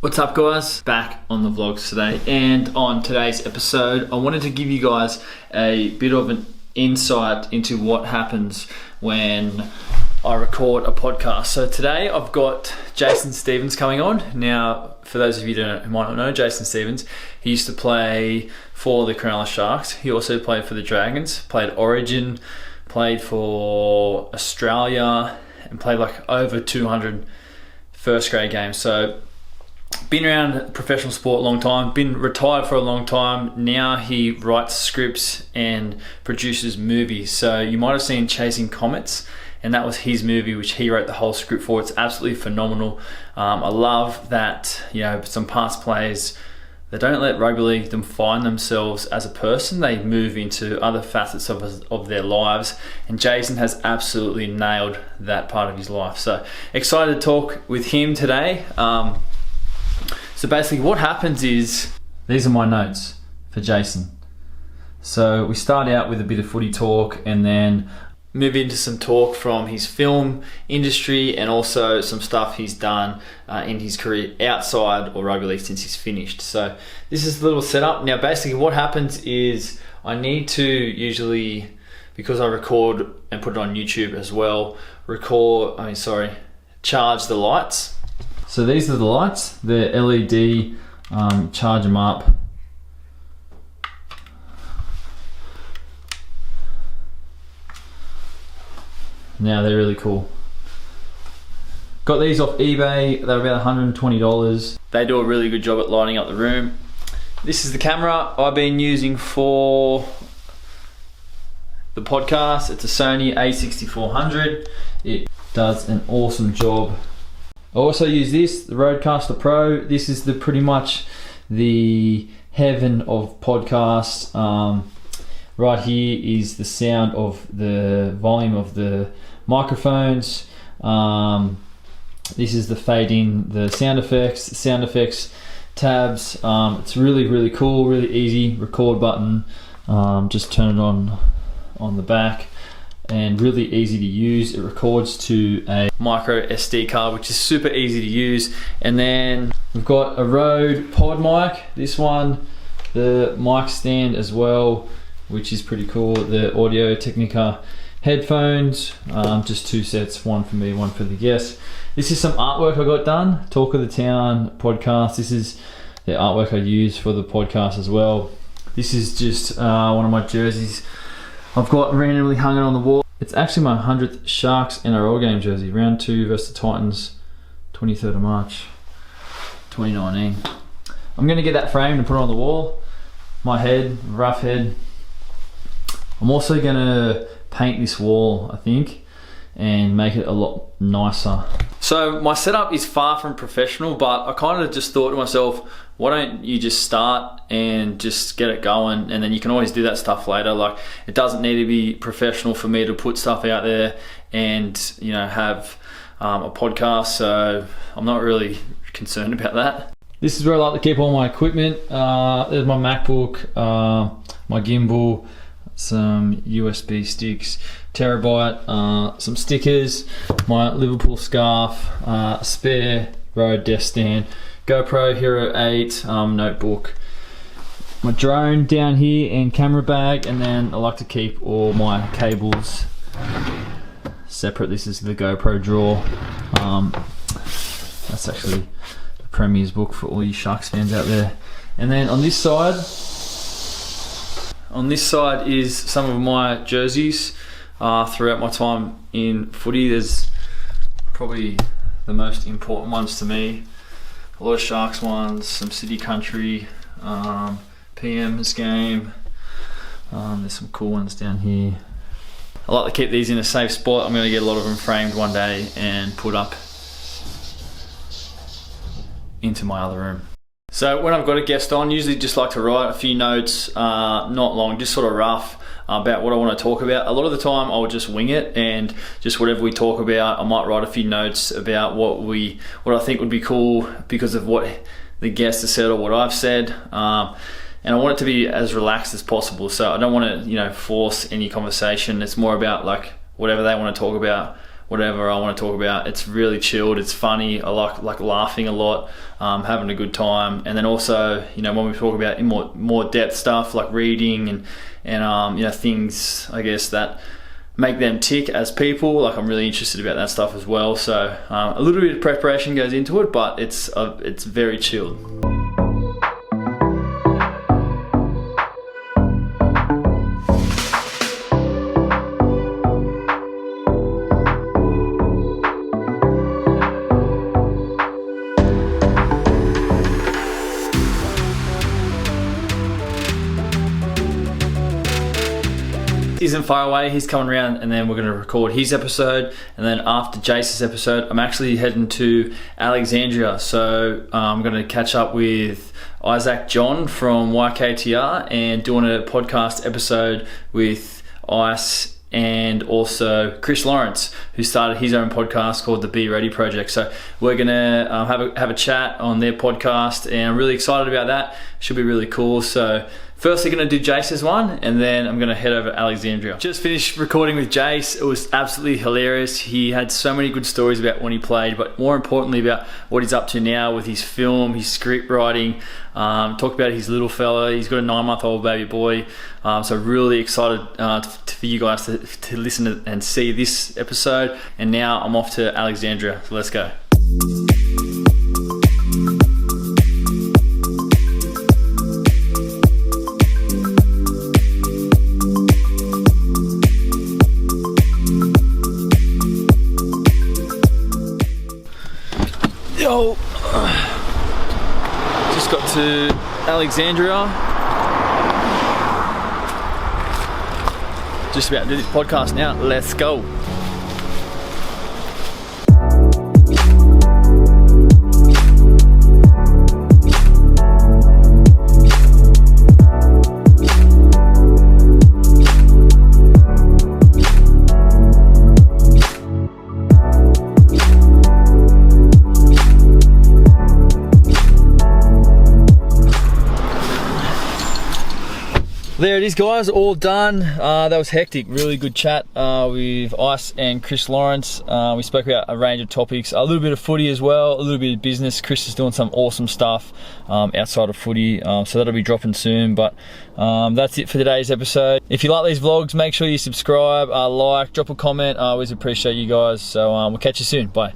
What's up guys? Back on the vlogs today, and on today's episode I wanted to give you guys a bit of an insight into what happens when I record a podcast. So today I've got Jason Stevens coming on. Now for those of you who might not know Jason Stevens, he used to play for the Cronulla Sharks. He also played for the Dragons, played Origin, played for Australia, and played like over 200 first grade games. So been around professional sport a long time, been retired for a long time. Now he writes scripts and produces movies. So you might have seen Chasing Comets, and that was his movie which he wrote the whole script for. It's absolutely phenomenal. I love that, you know, some past players, they don't let rugby league define themselves as a person. They move into other facets of their lives, and Jason has absolutely nailed that part of his life. So excited to talk with him today. So basically what happens is, these are my notes for Jason. So we start out with a bit of footy talk and then move into some talk from his film industry and also some stuff he's done in his career outside or rugby league since he's finished. So this is the little setup. Now basically what happens is I need to usually, because I record and put it on YouTube as well, charge the lights. So these are the lights, they're LED, charge them up. Now they're really cool. Got these off eBay, they're about $120. They do a really good job at lighting up the room. This is the camera I've been using for the podcast. It's a Sony a6400. It does an awesome job. I also use this, the Rodecaster Pro. This is pretty much the heaven of podcasts. Right here is the sound of the volume of the microphones. This is the fade in, the sound effects tabs. It's really cool, really easy. Record button, just turn it on the back, and really easy to use. It records to a micro SD card, which is super easy to use. And then we've got a Rode pod mic, this one, the mic stand as well, which is pretty cool. The Audio Technica headphones, just two sets, one for me, one for the guests. This is some artwork I got done, Talk of the Town podcast. This is the artwork I use for the podcast as well. This is just one of my jerseys I've got randomly hung it on the wall. It's actually my 100th Sharks NRL game jersey, round 2 versus the Titans, 23rd of March 2019. I'm going to get that framed and put it on the wall. My head, rough head. I'm also going to paint this wall, I think, and make it a lot nicer. So my setup is far from professional, but I kind of just thought to myself, why don't you just start and just get it going, and then you can always do that stuff later. Like, it doesn't need to be professional for me to put stuff out there and, you know, have a podcast, so I'm not really concerned about that. This is where I like to keep all my equipment. There's my MacBook, my gimbal, some USB sticks, terabyte, some stickers, my Liverpool scarf, a spare Rode desk stand, GoPro Hero 8 notebook, my drone down here and camera bag, and then I like to keep all my cables separate. This is the GoPro drawer. That's actually the Premier's book for all you Sharks fans out there. And then on this side is some of my jerseys throughout my time in footy. There's probably the most important ones to me. A lot of Sharks ones, some City Country, PM's game. There's some cool ones down here. I like to keep these in a safe spot. I'm going to get a lot of them framed one day and put up into my other room. So when I've got a guest on, usually just like to write a few notes, not long, just sort of rough, about what I want to talk about. A lot of the time I'll just wing it, and just whatever we talk about, I might write a few notes about what I think would be cool because of what the guest has said or what I've said. And I want it to be as relaxed as possible. So I don't want to, force any conversation. It's more about like whatever they want to talk about, whatever I want to talk about. It's really chilled, it's funny, I like laughing a lot, having a good time. And then also, you know, when we talk about more depth stuff like reading and you know, things I guess that make them tick as people, like I'm really interested about that stuff as well. So a little bit of preparation goes into it, but it's very chilled. Isn't far away, he's coming around, and then we're going to record his episode, and then after Jace's episode I'm actually heading to Alexandria, so I'm going to catch up with Isaac John from YKTR and doing a podcast episode with Ice and also Chris Lawrence, who started his own podcast called the Be Ready Project. So we're gonna have a chat on their podcast, and I'm really excited about that. Should be really cool. So firstly gonna do Jace's one, and then I'm gonna head over to Alexandria. Just finished recording with Jace. It was absolutely hilarious. He had so many good stories about when he played, but more importantly about what he's up to now with his film, his script writing. Talked about his little fella. He's got a 9-month-old baby boy. So really excited for you guys to listen to and see this episode. And now I'm off to Alexandria. So let's go. Yo, just got to Alexandria. Just about to do this podcast now. Let's go. There it is, guys, all done. That was hectic. Really good chat with Ice and Chris Lawrence. We spoke about a range of topics, a little bit of footy as well, a little bit of business. Chris is doing some awesome stuff outside of footy, so that'll be dropping soon. But that's it for today's episode. If you like these vlogs, make sure you subscribe, like, drop a comment. I always appreciate you guys. So we'll catch you soon. Bye.